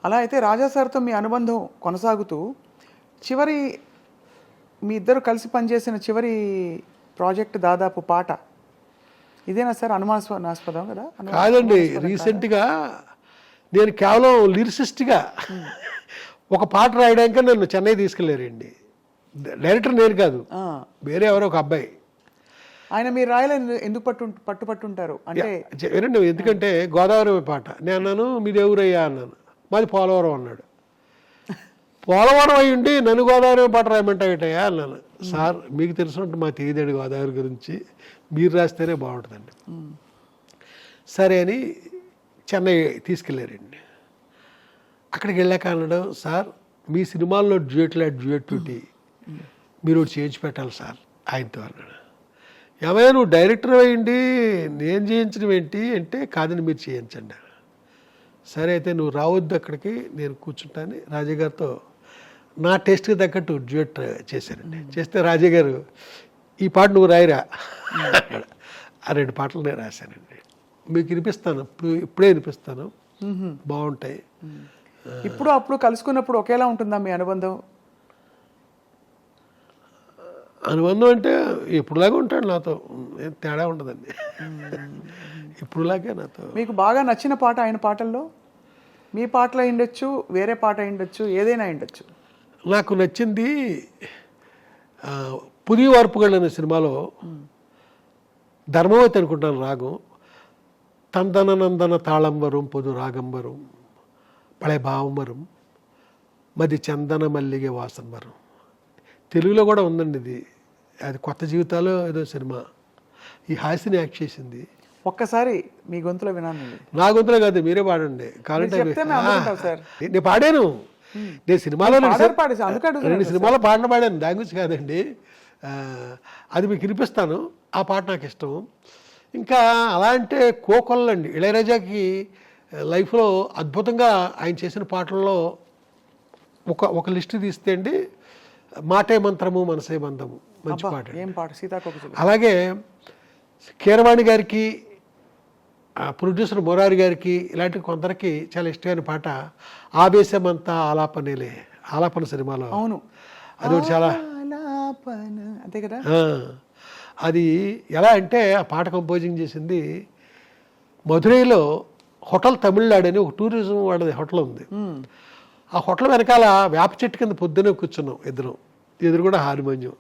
అలా అయితే రాజా సార్తో మీ అనుబంధం కొనసాగుతూ చివరి మీ ఇద్దరు కలిసి పనిచేసిన చివరి ప్రాజెక్ట్ దాదాపు పాట ఇదేనా సార్? అనుమానాస్పదం కదా? కాదండి, రీసెంట్గా నేను కేవలం లిరిసిస్ట్గా ఒక పాట రాయడానికి నన్ను చెన్నై తీసుకెళ్ళారండి. డైరెక్టర్ నేను కాదు, వేరే ఎవరో ఒక అబ్బాయి. ఆయన మీరు రాయాలని ఎందుకు పట్టుపట్టుంటారు అంటే? వినండి, ఎందుకంటే గోదావరి పాట నేను అన్నాను, మీది ఎవరయ్యా అన్నాను, మాది పోలవరం అన్నాడు. పోలవరం అయి ఉండి నన్ను గోదావరి పాట రాయమంటాయటయ్యా అన్నాను. సార్ మీకు తెలిసినట్టు మాకు తెలియదండి గోదావరి గురించి, మీరు రాస్తేనే బాగుంటుందండి. సరే అని చెన్నై తీసుకెళ్ళారండి. అక్కడికి వెళ్ళాక అన్నాడు, సార్ మీ సినిమాల్లో డ్యూయట్ మీరు ఒకటి చేయించి పెట్టాలి సార్ ఆయనతో అన్నాడు. ఏమైనా నువ్వు డైరెక్టర్ అయ్యింది నేను చేయించడం ఏంటి అంటే, కాదని మీరు చేయించండి. సరే అయితే నువ్వు రావద్దు అక్కడికి, నేను కూర్చుంటాను. రాజా గారితో నా టేస్ట్కి తగ్గట్టు డ్యూయట్ చేశానండి. చేస్తే రాజా గారు ఈ పాట నువ్వు రాయిరా ఆ 2 పాటలు నేను రాశానండి. మీకు వినిపిస్తాను, ఇప్పుడే వినిపిస్తాను, బాగుంటాయి. ఇప్పుడు అప్పుడు కలుసుకున్నప్పుడు ఒకేలా ఉంటుందా మీ అనుబంధం? అనుబంధం అంటే ఇప్పుడులాగా ఉంటాడు నాతో, ఏం తేడా ఉండదండి. ఇప్పుడులాగే నాతో. మీకు బాగా నచ్చిన పాట ఆయన పాటల్లో? మీ పాటలో అయిండొచ్చు, వేరే పాట అయిండొచ్చు, ఏదైనా అయిండొచ్చు. నాకు నచ్చింది పుది వార్పుగళ్ళు అనే సినిమాలో ధర్మవతి అనుకుంటాను రాగం. తందన నందన తాళంబరం పొదు రాగంబరం పళే భావంబరం మది చందన మల్లిగే వాసంబరం. తెలుగులో కూడా ఉందండి ఇది. అది కొత్త జీవితాలు ఏదో సినిమా. ఈ హాసిని యాక్ట్ చేసింది. ఒక్కసారి మీ గొంతులో వినాను. నా గొంతులో కాదు, మీరే పాడండి కావాలంటే. నేను పాడాను, నేను సినిమాలో 2 సినిమాలో పాడాను, దాని గురించి కాదండి. అది మీకు వినిపిస్తాను. ఆ పాట నాకు ఇష్టం. ఇంకా అలా అంటే కోకొల్లండి, ఇళయరాజాకి లైఫ్లో అద్భుతంగా ఆయన చేసిన పాటల్లో ఒక లిస్ట్ తీస్తే అండి, మాటే మంత్రము మనసే బంధము మంచి పాట. ఏం పాట? సీతాకోక. అలాగే కీరవాణి గారికి, ప్రొడ్యూసర్ మొరారి గారికి, ఇలాంటి కొందరికి చాలా ఇష్టమైన పాట ఆవేశమంతా ఆలాపనేలే, ఆలాపన సినిమాలో. అవును, అది చాలా అంతే కదా. అది ఎలా అంటే ఆ పాట కంపోజింగ్ చేసింది మధురైలో హోటల్ తమిళనాడు అని ఒక టూరిజం వాళ్ళది హోటల్ ఉంది. ఆ హోటల్ వెనకాల వేప చెట్టు కింద పొద్దునే కూర్చున్నాం ఇద్దరం, ఎదురు కూడా హార్మోనియం.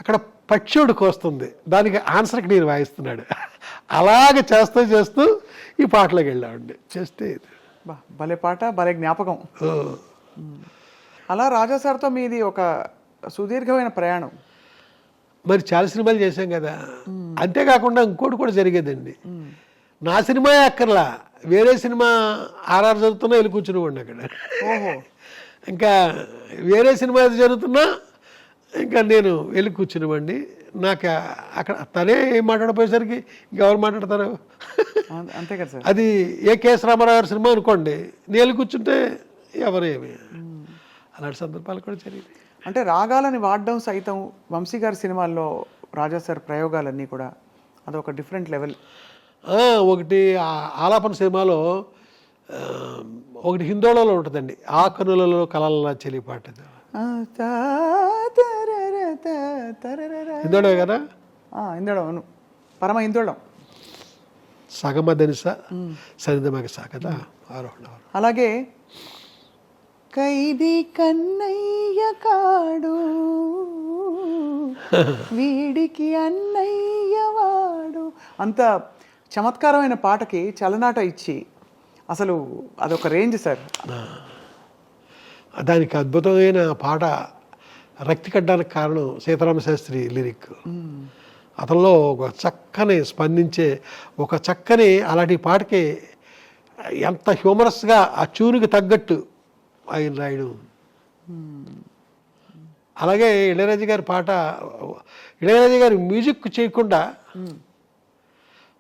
అక్కడ పక్షుడు కోస్తుంది, దానికి ఆన్సర్కి నేను వాయిస్తున్నాడు. అలాగే చేస్తూ ఈ పాటలోకి వెళ్ళామండి. చేస్తే భలే పాట, భలే జ్ఞాపకం. అలా రాజా సార్తో మీది ఒక సుదీర్ఘమైన ప్రయాణం. మరి చాలా సినిమాలు చేశాం కదా. అంతేకాకుండా ఇంకోటి కూడా జరిగేదండి. నా సినిమా అక్కర్లా, వేరే సినిమా ఆర్ఆర్ జరుగుతున్నా వెళ్ళి కూర్చునివ్వండి అక్కడ. ఇంకా వేరే సినిమా ఏది జరుగుతున్నా ఇంకా నేను వెళ్ళి కూర్చునివ్వండి. నాకు అక్కడ తనే ఏం మాట్లాడపోయేసరికి ఇంకెవరు మాట్లాడతారు? అంతే కదా సార్. అది ఏ కేఎస్ రామారావు గారి సినిమా అనుకోండి, నేను వెళ్ళి కూర్చుంటే ఎవరేమి. అలాంటి సందర్భాలు కూడా జరిగింది. అంటే రాగాలని వాడడం సైతం వంశీ గారి సినిమాల్లో రాజా సార్ ప్రయోగాలన్నీ కూడా అదొక డిఫరెంట్ లెవెల్. ఒకటి ఆలాపన సినిమాలో ఒకటి హిందోళలో ఉంటుందండి, ఆ కనులలో కలల చెలి పాట. హిందోళం కదా? హిందోళం, పరమ హిందోళం. సగమదనిస సరిదమగ సా కదా, ఆరోహణ. అలాగే ఖైదీ కన్నయ్య కాడు వీడికి అన్నయ్య వాడు, అంత చమత్కారమైన పాటకి చలనాట ఇచ్చి అసలు అదొక రేంజ్ సార్. దానికి అద్భుతమైన పాట రక్తి కట్టడానికి కారణం సీతారామ శాస్త్రి లిరిక్. అతనిలో ఒక చక్కని స్పందించే ఒక చక్కని అలాంటి పాటకి ఎంత హ్యూమరస్గా ఆ ట్యూన్కి తగ్గట్టు ఆయన రాయడం. అలాగే ఇళయరాజా గారి పాట, ఇళయరాజా గారి మ్యూజిక్ చేయకుండా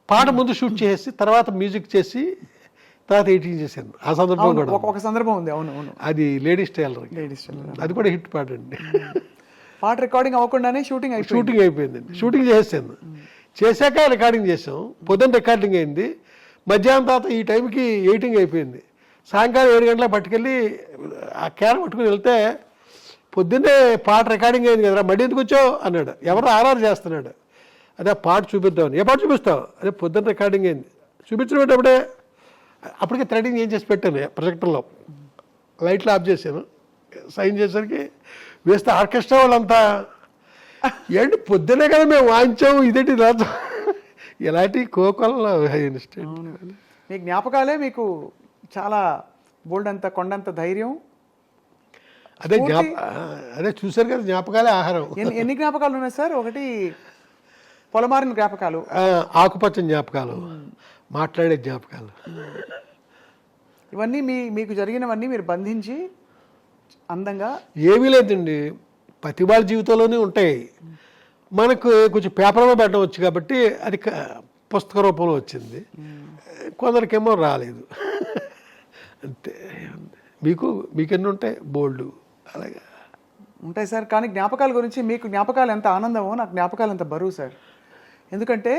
పాట ముందు షూట్ చేసి తర్వాత మ్యూజిక్ చేసి తర్వాత ఎడిటింగ్ చేశాను. ఆ సందర్భం కూడా ఒక సందర్భం ఉంది. అవును అవును, అది లేడీస్ టైలర్. అది కూడా హిట్ పాట అండి. పాట రికార్డింగ్ అవ్వకుండానే షూటింగ్ అయిపోయిందండి. షూటింగ్ చేసాను, చేశాక రికార్డింగ్ చేసాం. పొద్దున్న రికార్డింగ్ అయింది, మధ్యాహ్నం తర్వాత ఈ టైంకి ఎడిటింగ్ అయిపోయింది. సాయంకాలం 7 గంటలకు పట్టుకెళ్ళి ఆ క్యాన్ పట్టుకుని వెళ్తే పొద్దున్నే పాట రికార్డింగ్ అయింది కదరా మళ్ళీ ఎందుకు వచ్చావు అన్నాడు. ఎవరు ఆర్ఆర్ చేస్తున్నాడు. అదే ఆ పాట చూపిద్దామని. ఏ పాట చూపిస్తావు? అదే పొద్దున్న రికార్డింగ్ అయింది. చూపించినప్పుడే అప్పటికే థ్రెడింగ్ ఏం చేసి పెట్టాను ప్రొజెక్టర్లో, లైట్లు ఆఫ్ చేశాను. సైన్ చేసరికి వేస్తే ఆర్కెస్ట్రా వాళ్ళంతా ఏంటి పొద్దునే కదా మేము వాయించాము ఇదేంటి రాదు ఇలాంటి కోకొల్ల ఇన్స్టెంట్. మీ జ్ఞాపకాలే మీకు చాలా బోల్డ్ అంత కొండంత ధైర్యం. అదే చూశారు కదా, జ్ఞాపకాలే ఆహారం. ఎన్ని జ్ఞాపకాలు ఉన్నాయి సార్? ఒకటి పొలమారిన జ్ఞాపకాలు, ఆకుపచ్చని జ్ఞాపకాలు, మాట్లాడే జ్ఞాపకాలు, ఇవన్నీ మీకు జరిగినవన్నీ మీరు బంధించి అందంగా. ఏమీ లేదండి, ప్రతి వాళ్ళ జీవితంలోనే ఉంటాయి. మనకు కొంచెం పేపర్లో పెట్టడం వచ్చు కాబట్టి అది పుస్తక రూపంలో వచ్చింది. కొందరికేమో రాలేదు అంతే. మీకెన్ని ఉంటాయి? బోల్డ్ అలాగా ఉంటాయి సార్. కానీ జ్ఞాపకాల గురించి మీకు జ్ఞాపకాలు ఎంత ఆనందమో నాకు జ్ఞాపకాలు ఎంత బరువు సార్. ఎందుకంటే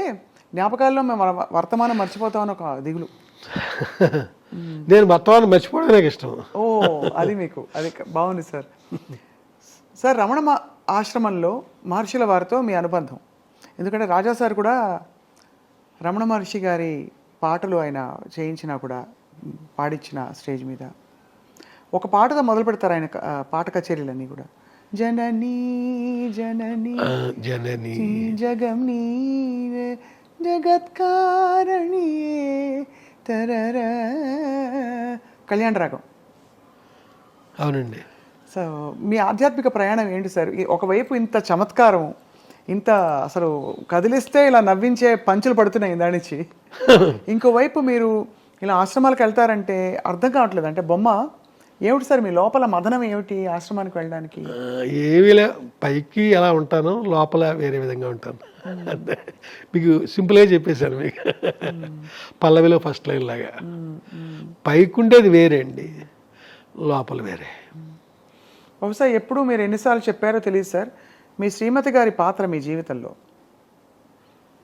జ్ఞాపకాల్లో మేము వర్తమానం మర్చిపోతామని ఒక దిగులు. నేను వర్తమానం మర్చిపోవడం నాకు ఇష్టం. ఓ అది మీకు అది బాగుంది సార్. సార్ రమణ ఆశ్రమంలో మహర్షుల వారితో మీ అనుబంధం, ఎందుకంటే రాజా సార్ కూడా రమణ మహర్షి గారి పాటలు ఆయన చేయించినా కూడా పాడించిన స్టేజ్ మీద ఒక పాటతో మొదలు పెడతారు ఆయన పాట కచేరీలన్నీ కూడా. జననీ జననీ జననీ జగం నీవే జగత్కారణి తరర కళ్యాణ రాగం. అవునండి. సో మీ ఆధ్యాత్మిక ప్రయాణం ఏంటి సార్? ఒకవైపు ఇంత చమత్కారం, ఇంత అసలు కదిలిస్తే ఇలా నవ్వించే పంచులు పడుతున్నాయి దానిచ్చి, ఇంకోవైపు మీరు ఇలా ఆశ్రమాలకు వెళ్తారంటే అర్థం కావట్లేదు. అంటే బొమ్మ ఏమిటి సార్ మీ లోపల మదనం ఏమిటి ఆశ్రమానికి వెళ్ళడానికి? ఏమీ లే, పైకి ఎలా ఉంటాను, లోపల వేరే విధంగా ఉంటాను. మీకు సింపుల్గా చెప్పేశాను మీకు, పల్లవిలో ఫస్ట్ లైన్ లాగా. పైకి ఉండేది వేరే అండి, లోపల వేరే. బహుశా ఎప్పుడు మీరు ఎన్నిసార్లు చెప్పారో తెలియదు సార్, మీ శ్రీమతి గారి పాత్ర మీ జీవితంలో,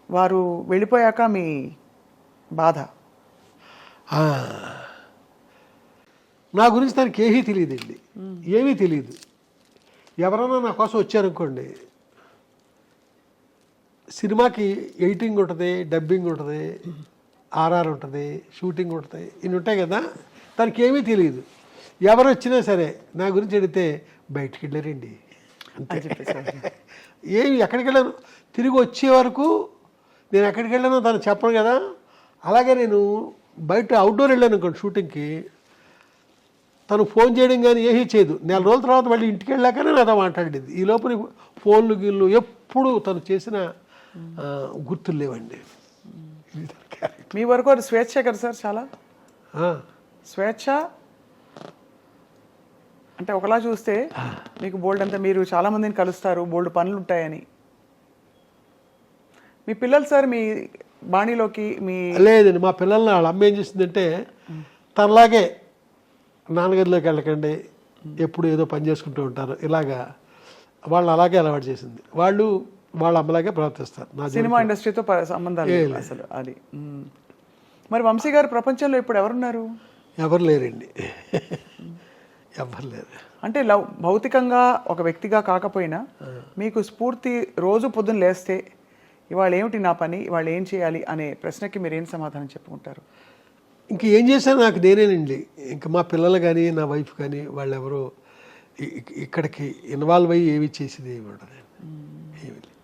వారు వెళ్ళిపోయాక మీ బాధ. నా గురించి తనకి ఏమీ తెలియదండి, ఏమీ తెలియదు. ఎవరైనా నా కోసం వచ్చారనుకోండి, సినిమాకి ఎడిటింగ్ ఉంటుంది, డబ్బింగ్ ఉంటుంది, ఆర్ఆర్ ఉంటుంది, షూటింగ్ ఉంటుంది, ఇన్ని ఉంటాయి కదా. తనకి ఏమీ తెలియదు. ఎవరు వచ్చినా సరే నా గురించి అడిగితే బయటికి వెళ్ళారండి అంతే. ఏమి ఎక్కడికి వెళ్ళాను, తిరిగి వచ్చే వరకు నేను ఎక్కడికి వెళ్ళానో తను చెప్పను కదా. అలాగే నేను బయట అవుట్డోర్ వెళ్ళాను అనుకోండి షూటింగ్కి, తను ఫోన్ చేయడం కానీ ఏమీ చేయదు. 4 రోజుల తర్వాత మళ్ళీ ఇంటికి వెళ్ళాకనే నాతో మాట్లాడేది. ఈ లోపల ఫోన్లు గిళ్ళు ఎప్పుడు తను చేసిన గుర్తులు లేవండి. మీ వరకు అది స్వేచ్ఛ కదా సార్, చాలా స్వేచ్ఛ. అంటే ఒకలా చూస్తే మీకు బోల్డ్ అంతా, మీరు చాలా మందిని కలుస్తారు, బోల్డ్ పనులు ఉంటాయని. మీ పిల్లలు సార్ మీ బాణీలోకి మీ లేదండి. మా పిల్లల్ని వాళ్ళ అమ్మ ఏం చేసిందంటే, తనలాగే నాన్నగదిలోకి వెళ్ళకండి, ఎప్పుడు ఏదో పని చేసుకుంటూ ఉంటారు, ఇలాగా వాళ్ళు అలాగే అలవాటు చేసింది. వాళ్ళు వాళ్ళ అమ్మలాగే ప్రవర్తిస్తారు. నా సినిమా ఇండస్ట్రీతో సంబంధాలు అసలు అది. మరి వంశీ గారు ప్రపంచంలో ఇప్పుడు ఎవరున్నారు? ఎవరు లేరండి, ఎవరు లేరు. అంటే భౌతికంగా ఒక వ్యక్తిగా కాకపోయినా మీకు స్ఫూర్తి, రోజు పొద్దున్న లేస్తే ఇవాళ ఏమిటి నా పని, ఇవాళ ఏం చేయాలి అనే ప్రశ్నకి మీరు ఏం సమాధానం చెప్పుకుంటారు? ఇంక ఏం చేశాను నాకు నేనేనండి. ఇంకా మా పిల్లలు కానీ నా వైఫ్ కానీ వాళ్ళు ఎవరో ఇక్కడికి ఇన్వాల్వ్ అయ్యి ఏమి చేసేది ఏమి ఉండదు, ఏమి లేదు.